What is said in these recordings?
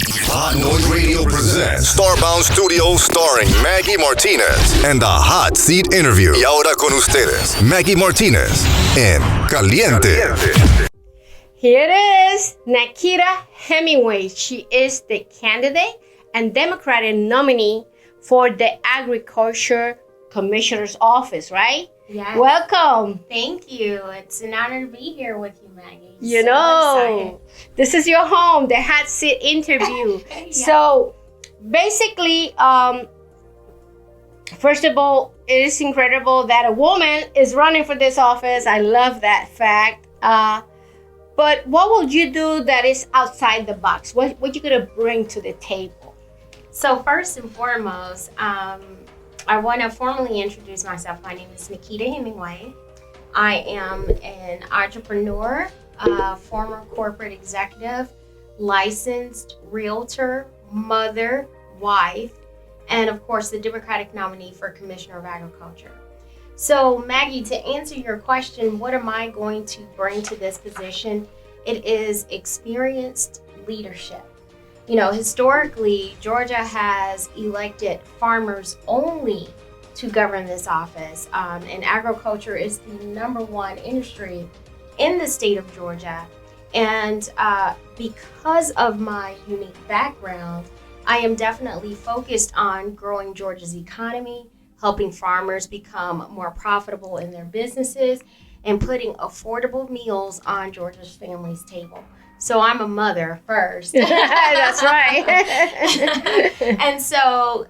Hot Noise Radio presents Starbound Studios starring Maggie Martinez and the Hot Seat Interview. Y ahora con ustedes, Maggie Martinez en Caliente. Here it is, Nakita Hemingway. She is the candidate and Democratic nominee for the Agriculture Commissioner's Office, right? Yes. Welcome. Thank you. It's an honor to be here with you, Maggie. You So know, this is your home, the Hot Seat Interview. Yeah. So, basically, first of all, it is incredible that a woman is running for this office. I love that fact. But what will you do that is outside the box? What you gonna bring to the table? So first and foremost, I want to formally introduce myself. My name is Nakita Hemingway. I am an entrepreneur, former corporate executive, licensed realtor, mother, wife, and of course the Democratic nominee for Commissioner of Agriculture. So Maggie, to answer your question, what am I going to bring to this position? It is experienced leadership. You know, historically, Georgia has elected farmers only to govern this office, and agriculture is the number one industry in the state of Georgia. And because of my unique background, I am definitely focused on growing Georgia's economy, helping farmers become more profitable in their businesses, and putting affordable meals on Georgia's families' table. So I'm a mother first. That's right. And so,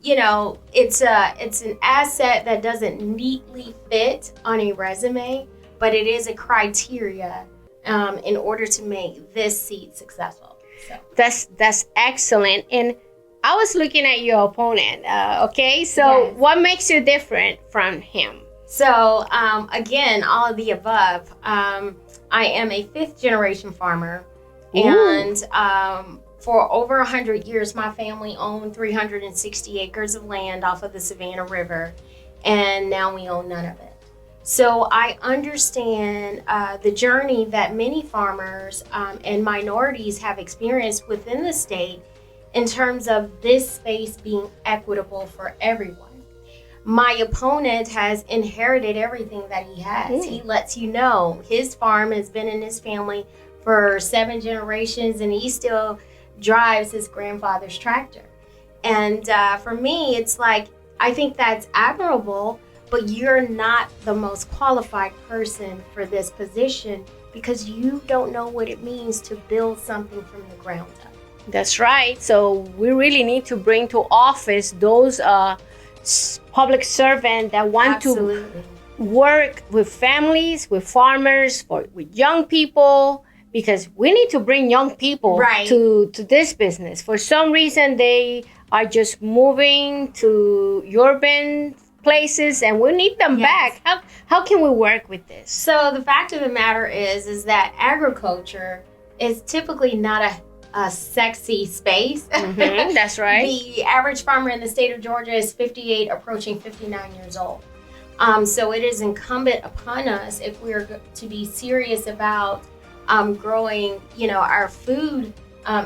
you know, it's an asset that doesn't neatly fit on a resume, but it is a criteria in order to make this seat successful. So. That's excellent. And I was looking at your opponent. Okay, so Yes. What makes you different from him? So, again, all of the above. I am a fifth generation farmer. Ooh. And for over 100 years, my family owned 360 acres of land off of the Savannah River. And now we own none of it. So I understand the journey that many farmers and minorities have experienced within the state in terms of this space being equitable for everyone. My opponent has inherited everything that he has. He lets you know his farm has been in his family for 7 generations, and he still drives his grandfather's tractor. And for me, it's like, I think that's admirable, but you're not the most qualified person for this position because you don't know what it means to build something from the ground up. That's right. So we really need to bring to office those public servants that want Absolutely. to work with families, with farmers, with young people, because we need to bring young people Right. to this business. For some reason, they are just moving to urban places, and we need them Yes. back. How can we work with this? So the fact of the matter is that agriculture is typically not a sexy space. Mhm, that's right. The average farmer in the state of Georgia is 58, approaching 59 years old. So it is incumbent upon us, if we're to be serious about growing, you know, our food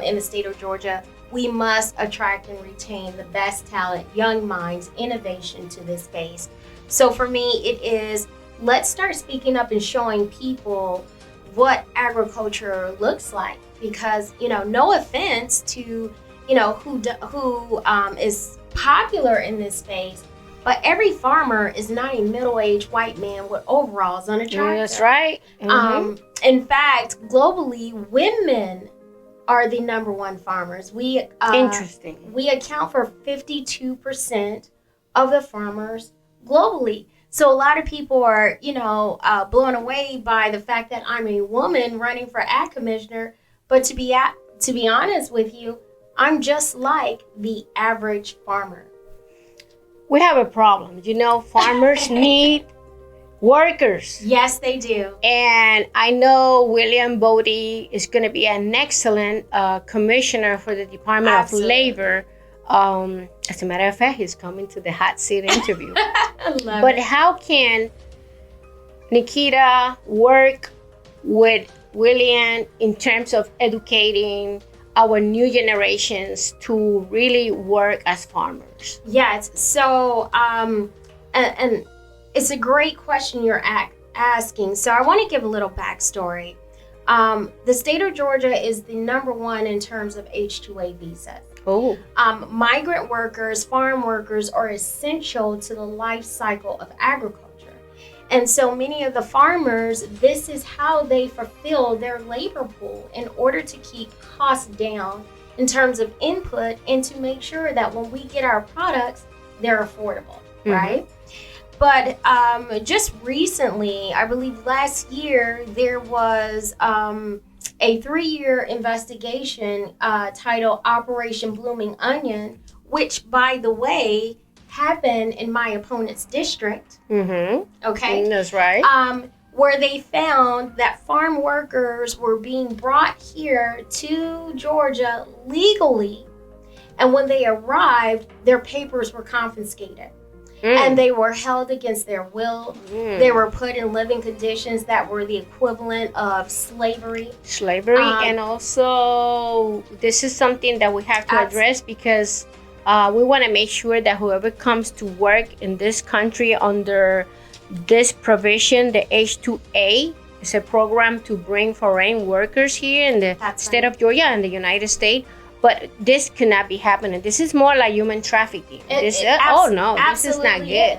in the state of Georgia, we must attract and retain the best talent, young minds, innovation to this space. So for me, it is, let's start speaking up and showing people what agriculture looks like. Because, you know, no offense to, you know, who is popular in this space, but every farmer is not a middle-aged white man with overalls on a tractor. That's right. Mhm. In fact, globally, women are the number one farmers. Interesting. We account for 52% of the farmers globally. So a lot of people are, you know, blown away by the fact that I'm a woman running for ag commissioner. But to be honest with you, I'm just like the average farmer. We have a problem. You know, farmers need workers. Yes, they do. And I know William Bodie is going to be an excellent commissioner for the Department Absolutely. of Labor. As a matter of fact, he's coming to the hot seat interview. I love But it. how can Nakita work with William in terms of educating our new generations to really work as farmers? Yes. So, and it's a great question you're asking. So, I want to give a little backstory. The state of Georgia is the number one in terms of H-2A visas. Oh. Migrant workers, farm workers are essential to the life cycle of agriculture. And so many of the farmers, this is how they fulfill their labor pool in order to keep costs down in terms of input and to make sure that when we get our products, they're affordable, right? But just recently, I believe last year, there was a 3-year investigation titled Operation Blooming Onion, which, by the way, happened in my opponent's district. Okay? That's right. Where they found that farm workers were being brought here to Georgia legally. And when they arrived, their papers were confiscated. And they were held against their will. They were put in living conditions that were the equivalent of slavery. And also, this is something that we have to address because we want to make sure that whoever comes to work in this country under this provision, the H-2A, is a program to bring foreign workers here in the state of Georgia and the United States. But this cannot be happening. This is more like human trafficking. This is not good.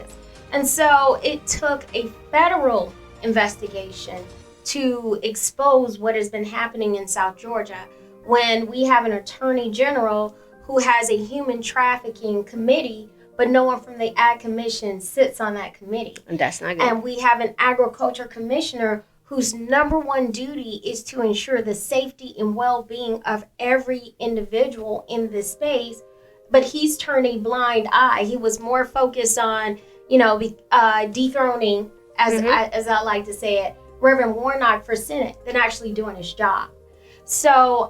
And so it took a federal investigation to expose what has been happening in South Georgia when we have an attorney general who has a human trafficking committee, but no one from the Ag Commission sits on that committee. And that's not good. And we have an agriculture commissioner whose number one duty is to ensure the safety and well-being of every individual in this space. But he's turned a blind eye. He was more focused on, dethroning, as I like to say it, Reverend Warnock for Senate than actually doing his job. So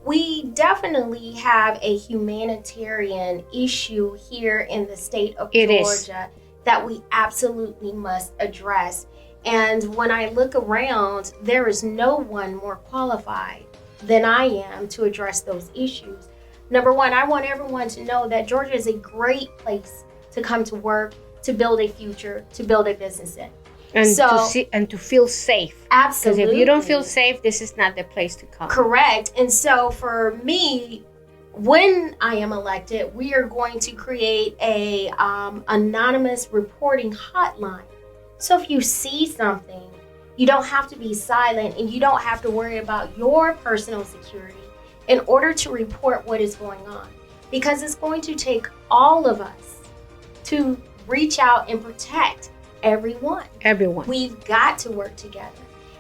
we definitely have a humanitarian issue here in the state of Georgia that we absolutely must address. And when I look around, there is no one more qualified than I am to address those issues. Number one, I want everyone to know that Georgia is a great place to come to work, to build a future, to build a business in. And to feel safe. Absolutely. Because if you don't feel safe, this is not the place to come. Correct. And so for me, when I am elected, we are going to create a anonymous reporting hotline. So if you see something, you don't have to be silent and you don't have to worry about your personal security in order to report what is going on. Because it's going to take all of us to reach out and protect everyone. We've got to work together.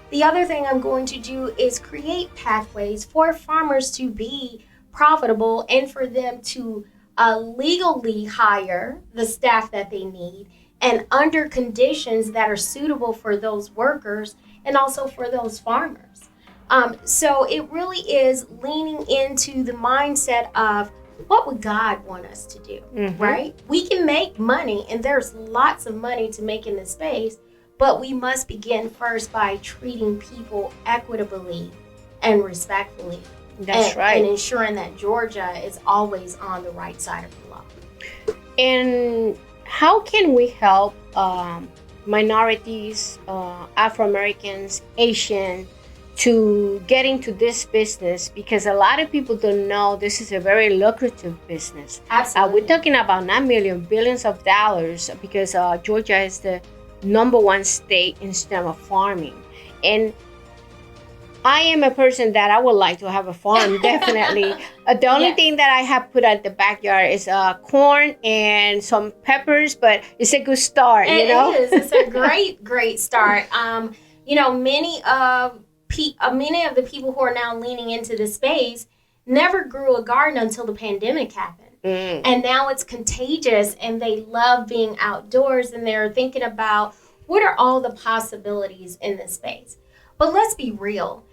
The other thing I'm going to do is create pathways for farmers to be profitable and for them to legally hire the staff that they need and under conditions that are suitable for those workers and also for those farmers. So it really is leaning into the mindset of what would God want us to do, right? We can make money, and there's lots of money to make in this space, but we must begin first by treating people equitably and respectfully. That's right. And ensuring that Georgia is always on the right side of the law. And how can we help minorities, Afro-Americans, Asian, to get into this business? Because a lot of people don't know this is a very lucrative business. Absolutely. We're talking about not millions, billions of dollars, because Georgia is the number one state in terms of farming. And I am a person that I would like to have a farm, definitely. The only thing that I have put at the backyard is corn and some peppers, but it's a good start, It is. It's a great start. Many of the people who are now leaning into this space never grew a garden until the pandemic happened. And now it's contagious and they love being outdoors and they're thinking about what are all the possibilities in this space. But let's be real.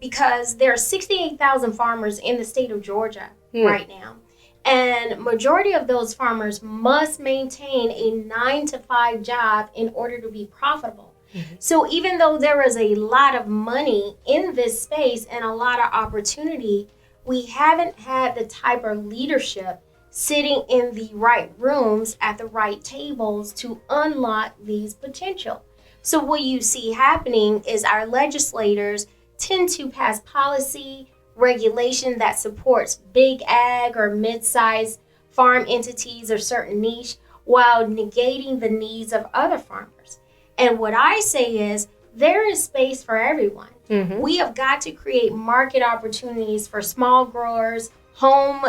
Because there are 68,000 farmers in the state of Georgia right now. And majority of those farmers must maintain a 9-to-5 job in order to be profitable. So even though there is a lot of money in this space and a lot of opportunity, we haven't had the type of leadership sitting in the right rooms at the right tables to unlock these potential. So what you see happening is our legislators tend to pass policy regulation that supports big ag or mid-sized farm entities or certain niche while negating the needs of other farmers. And what I say is there is space for everyone. Mm-hmm. We have got to create market opportunities for small growers, home,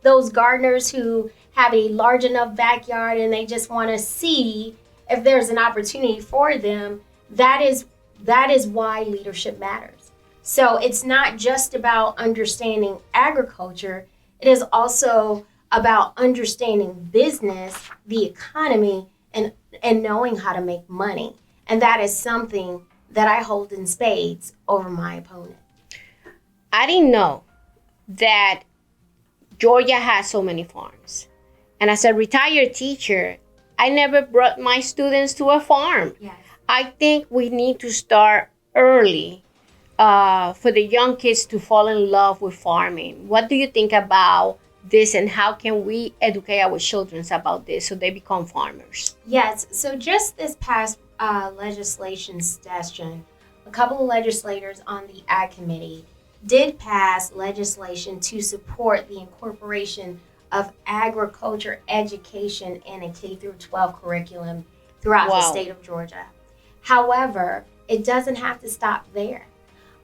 those gardeners who have a large enough backyard and they just want to see if there's an opportunity for them. That is why leadership matters. So it's not just about understanding agriculture. It is also about understanding business, the economy, and knowing how to make money. And that is something that I hold in spades over my opponent. I didn't know that Georgia has so many farms. And as a retired teacher, I never brought my students to a farm. Yes. I think we need to start early for the young kids to fall in love with farming. What do you think about this, and how can we educate our children about this so they become farmers? Yes, so just this past legislation session, a couple of legislators on the Ag Committee did pass legislation to support the incorporation of agriculture education in a K through 12 curriculum throughout the state of Georgia. However, it doesn't have to stop there.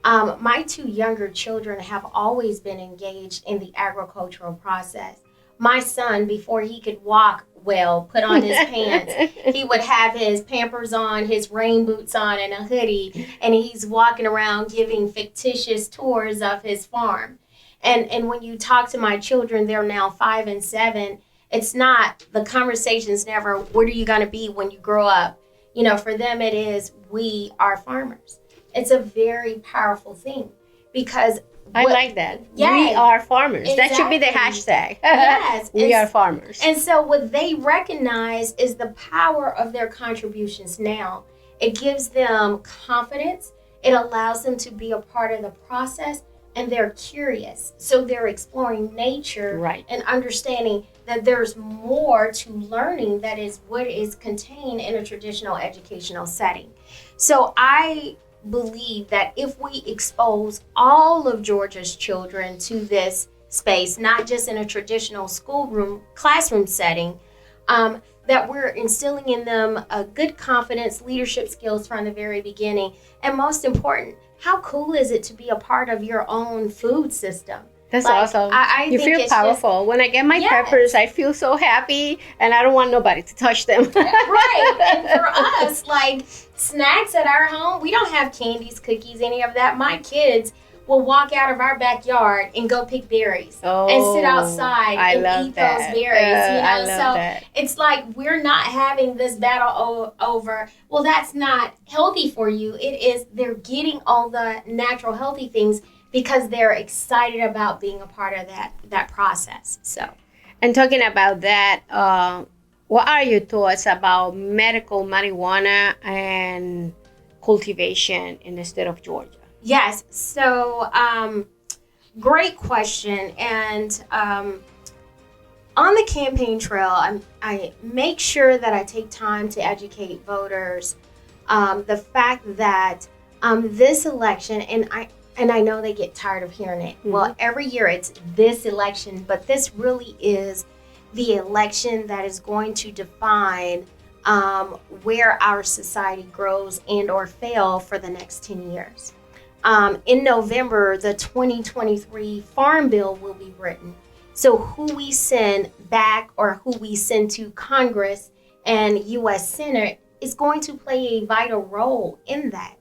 My two younger children have always been engaged in the agricultural process. My son, before he could walk well, put on his pants, he would have his Pampers on, his rain boots on, and a hoodie, and he's walking around giving fictitious tours of his farm. And when you talk to my children, they're now 5 and 7, it's not, the conversation's never, what are you going to be when you grow up? For them it is, we are farmers. It's a very powerful thing because I like that. Yes, we are farmers. Exactly. That should be the hashtag. Yes. We are farmers. And so what they recognize is the power of their contributions now. It gives them confidence. It allows them to be a part of the process, and they're curious. So they're exploring nature and understanding that there's more to learning that is what is contained in a traditional educational setting. So I believe that if we expose all of Georgia's children to this space, not just in a traditional classroom setting, that we're instilling in them a good confidence, leadership skills from the very beginning. And most important, how cool is it to be a part of your own food system? That's awesome. You feel powerful. When I get my peppers, I feel so happy, and I don't want nobody to touch them. Right. And for us, snacks at our home, we don't have candies, cookies, any of that. My kids will walk out of our backyard and go pick berries and sit outside and eat those berries. I love that. It's like we're not having this battle over, well, that's not healthy for you. It is, they're getting all the natural healthy things because they're excited about being a part of that process. So, and talking about that, what are your thoughts about medical marijuana and cultivation in the state of Georgia? Yes. So, great question. And on the campaign trail, I make sure that I take time to educate voters. The fact that this election, and I know they get tired of hearing it. Mm-hmm. Well, every year it's this election, but this really is the election that is going to define where our society grows and or fail for the next 10 years. In November, the 2023 Farm Bill will be written. So who we send back or who we send to Congress and U.S. Senate is going to play a vital role in that.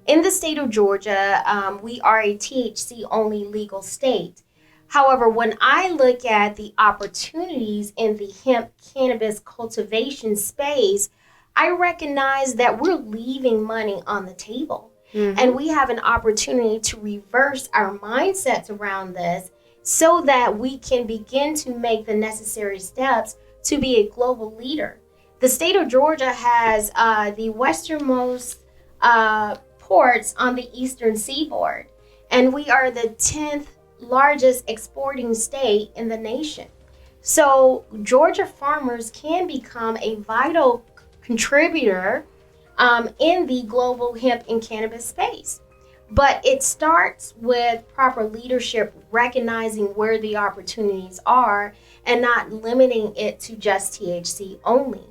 In the state of Georgia, we are a THC-only legal state. However, when I look at the opportunities in the hemp cannabis cultivation space, I recognize that we're leaving money on the table. Mm-hmm. And we have an opportunity to reverse our mindsets around this so that we can begin to make the necessary steps to be a global leader. The state of Georgia has the westernmost ports on the eastern seaboard, and we are the 10th largest exporting state in the nation. So Georgia farmers can become a vital contributor in the global hemp and cannabis space. But it starts with proper leadership, recognizing where the opportunities are and not limiting it to just THC only.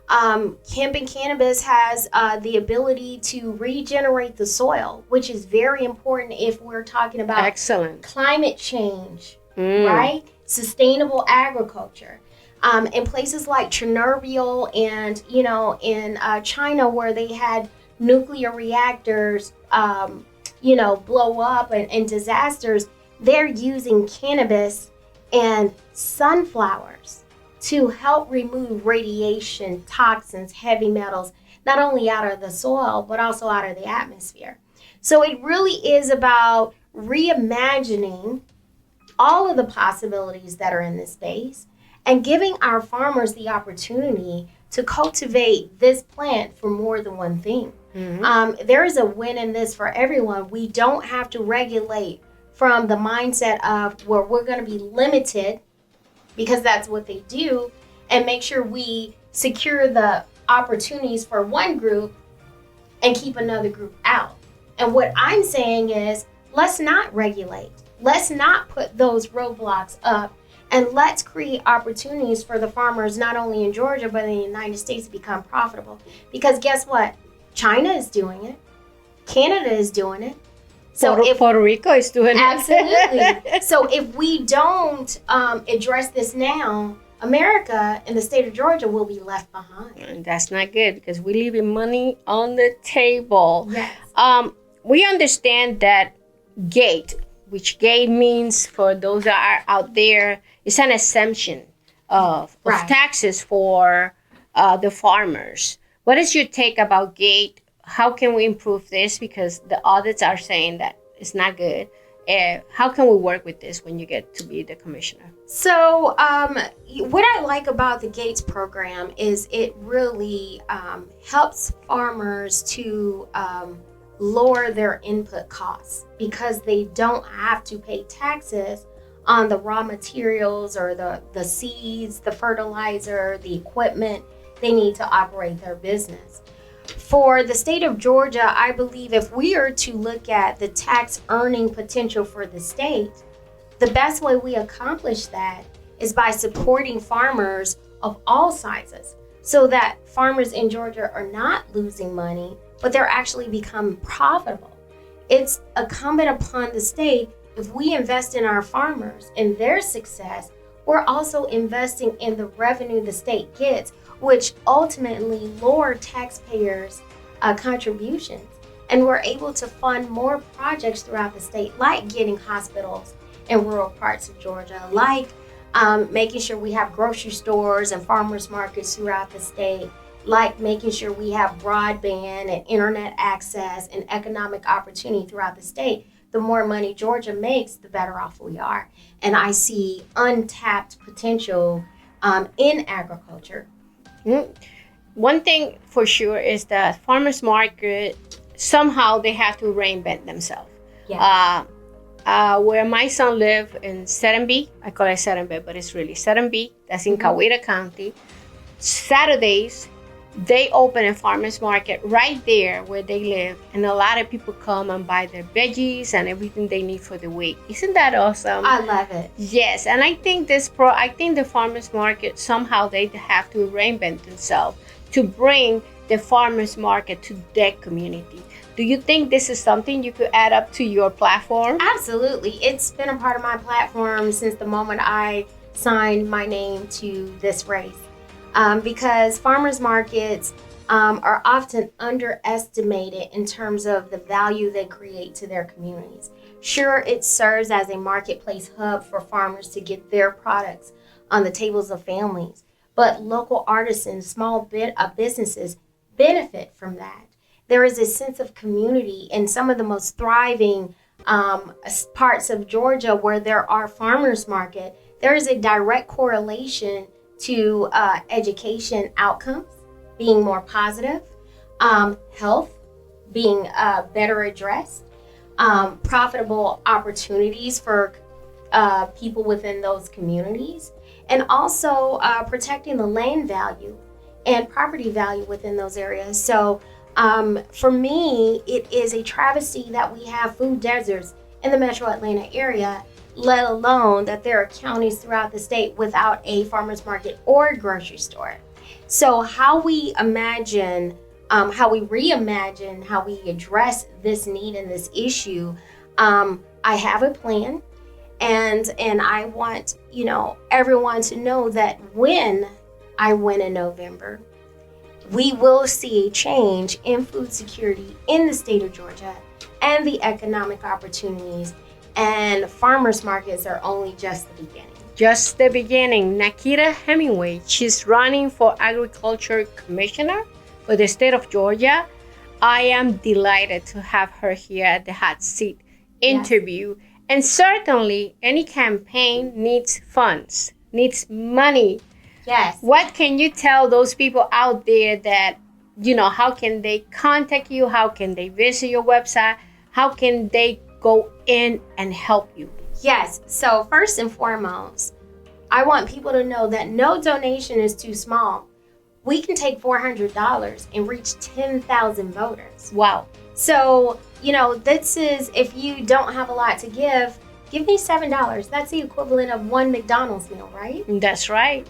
Hemp and cannabis has the ability to regenerate the soil, which is very important if we're talking about climate change, right? Sustainable agriculture. In places like Chernobyl and, in China where they had nuclear reactors, blow up and disasters, they're using cannabis and sunflowers to help remove radiation, toxins, heavy metals, not only out of the soil, but also out of the atmosphere. So it really is about reimagining all of the possibilities that are in this space and giving our farmers the opportunity to cultivate this plant for more than one thing. There is a win in this for everyone. We don't have to regulate from the mindset of where we're going to be limited, because that's what they do, and make sure we secure the opportunities for one group and keep another group out. And what I'm saying is, let's not regulate. Let's not put those roadblocks up, and let's create opportunities for the farmers, not only in Georgia, but in the United States, to become profitable. Because guess what? China is doing it. Canada is doing it. So Puerto Rico is doing it. Absolutely. So if we don't address this now, America and the state of Georgia will be left behind. And that's not good, because we're leaving money on the table. Yes. We understand that GATE, which GATE means, for those that are out there, it's an exemption of taxes for the farmers. What is your take about GATE? How can we improve this? Because the audits are saying that it's not good. How can we work with this when you get to be the commissioner? So what I like about the GATES program is it really helps farmers to lower their input costs, because they don't have to pay taxes on the raw materials or the seeds, the fertilizer, the equipment they need to operate their business. For the state of Georgia, I believe if we are to look at the tax earning potential for the state, the best way we accomplish that is by supporting farmers of all sizes, so that farmers in Georgia are not losing money, but they're actually becoming profitable. It's incumbent upon the state, if we invest in our farmers and their success, we're also investing in the revenue the state gets, which ultimately lower taxpayers' contributions. And we're able to fund more projects throughout the state, like getting hospitals in rural parts of Georgia, like making sure we have grocery stores and farmers markets throughout the state, like making sure we have broadband and internet access and economic opportunity throughout the state. The more money Georgia makes, the better off we are. And I see untapped potential in agriculture. One thing for sure is that farmers market, somehow they have to reinvent themselves. Yeah. Where my son lives in Serenbe, I call it Serenbe, but it's really Serenbe, that's in Coweta County. Saturdays, they open a farmers market right there where they live, and a lot of people come and buy their veggies and everything they need for the week. Isn't that awesome? I love it. Yes, and I think the farmers market, somehow they have to reinvent themselves to bring the farmers market to their community. Do you think this is something you could add up to your platform? Absolutely. It's been a part of my platform since the moment I signed my name to this race. Because farmers markets are often underestimated in terms of the value they create to their communities. Sure, it serves as a marketplace hub for farmers to get their products on the tables of families, but local artisans, small businesses benefit from that. There is a sense of community in some of the most thriving parts of Georgia where there are farmers market. There is a direct correlation to education outcomes being more positive, health being better addressed, profitable opportunities for people within those communities, and also protecting the land value and property value within those areas. So for me, it is a travesty that we have food deserts in the metro Atlanta area, let alone that there are counties throughout the state without a farmer's market or grocery store. So how we imagine, how we reimagine, how we address this need and this issue, I have a plan, and I want, everyone to know that when I win in November, we will see a change in food security in the state of Georgia and the economic opportunities, and farmers markets are only just the beginning. Just the beginning. Nakita Hemingway, she's running for Agriculture Commissioner for the state of Georgia. I am delighted to have her here at the Hot Seat interview. Yes. And certainly any campaign needs funds, needs money. Yes. What can you tell those people out there that, how can they contact you? How can they visit your website? How can they go in and help you? Yes. So first and foremost, I want people to know that no donation is too small. We can take $400 and reach 10,000 voters. Wow. So, this is, if you don't have a lot to give me $7. That's the equivalent of one McDonald's meal, right? That's right.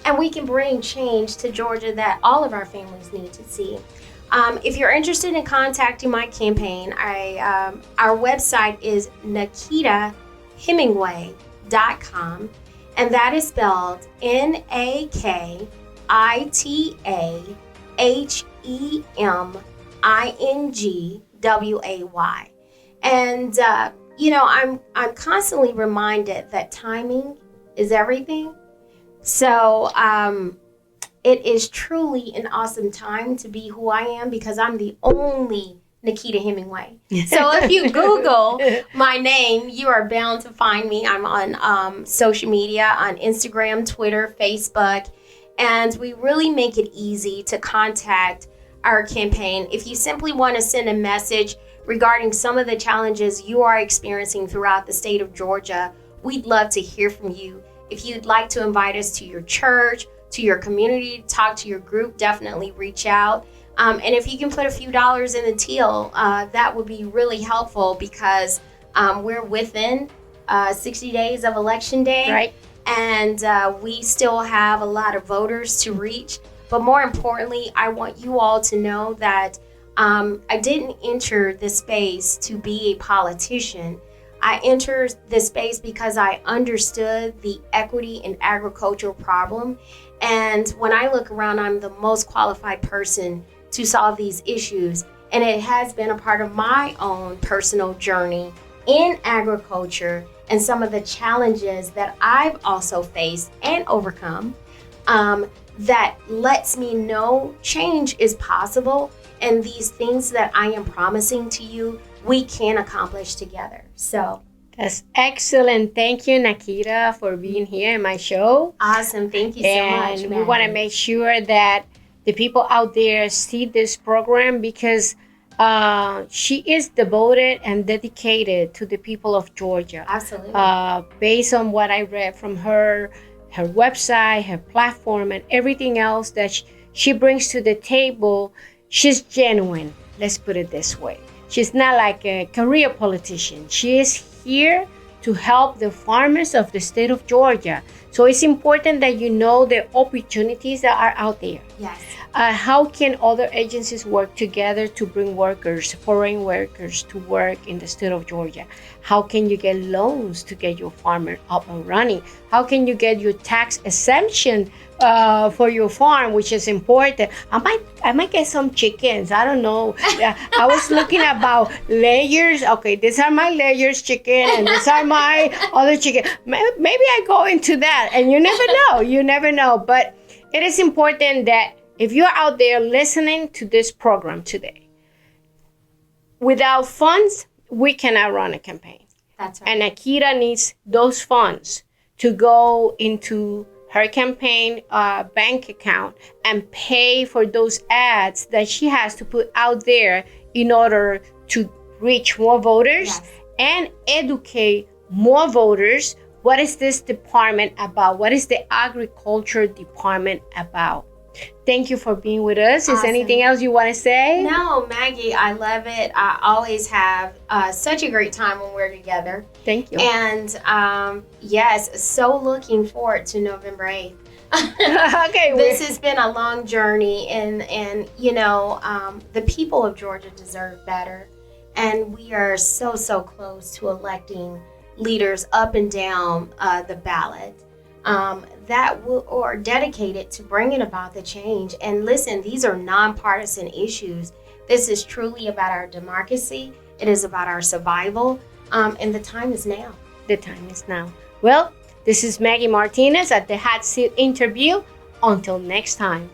And we can bring change to Georgia that all of our families need to see. If you're interested in contacting my campaign, our website is nakitahemingway.com, and that is spelled NAKITAHEMINGWAY. And I'm constantly reminded that timing is everything. So it is truly an awesome time to be who I am, because I'm the only Nakita Hemingway. So if you Google my name, you are bound to find me. I'm on social media, on Instagram, Twitter, Facebook, and we really make it easy to contact our campaign. If you simply want to send a message regarding some of the challenges you are experiencing throughout the state of Georgia, we'd love to hear from you. If you'd like to invite us to your church, to your community, talk to your group, definitely reach out. And if you can put a few dollars in the till, that would be really helpful, because we're within 60 days of Election Day. Right. And we still have a lot of voters to reach. But more importantly, I want you all to know that I didn't enter this space to be a politician. I entered this space because I understood the equity in agricultural problem. And when I look around, I'm the most qualified person to solve these issues. And it has been a part of my own personal journey in agriculture and some of the challenges that I've also faced and overcome, that lets me know change is possible. And these things that I am promising to you, we can accomplish together. So that's excellent. Thank you, Nakita, for being here in my show. Awesome. Thank you so much. And we want to make sure that the people out there see this program, because she is devoted and dedicated to the people of Georgia. Absolutely. Based on what I read from her website, her platform, and everything else that she brings to the table, she's genuine. Let's put it this way. She's not like a career politician. She is here to help the farmers of the state of Georgia. So it's important that you know the opportunities that are out there. Yes. How can other agencies work together to bring workers, foreign workers, to work in the state of Georgia? How can you get loans to get your farmer up and running? How can you get your tax exemption for your farm, which is important? I might get some chickens. I don't know. I was looking about layers. Okay, these are my layers chicken, and these are my other chicken. Maybe I go into that, and you never know. You never know. But it is important that if you're out there listening to this program today, without funds, we cannot run a campaign. That's right. And Nakita needs those funds to go into her campaign bank account and pay for those ads that she has to put out there in order to reach more voters, yes, and educate more voters. What is this department about? What is the agriculture department about? Thank you for being with us. Is anything else you want to say? No, Maggie, I love it. I always have such a great time when we're together. Thank you. And yes, so looking forward to November 8th. Okay. This has been a long journey, and you know, the people of Georgia deserve better. And we are so close to electing leaders up and down the ballot that are dedicated to bringing about the change. And listen, these are nonpartisan issues. This is truly about our democracy. It is about our survival. And the time is now. The time is now. Well, this is Maggie Martinez at the Hot Seat Interview. Until next time.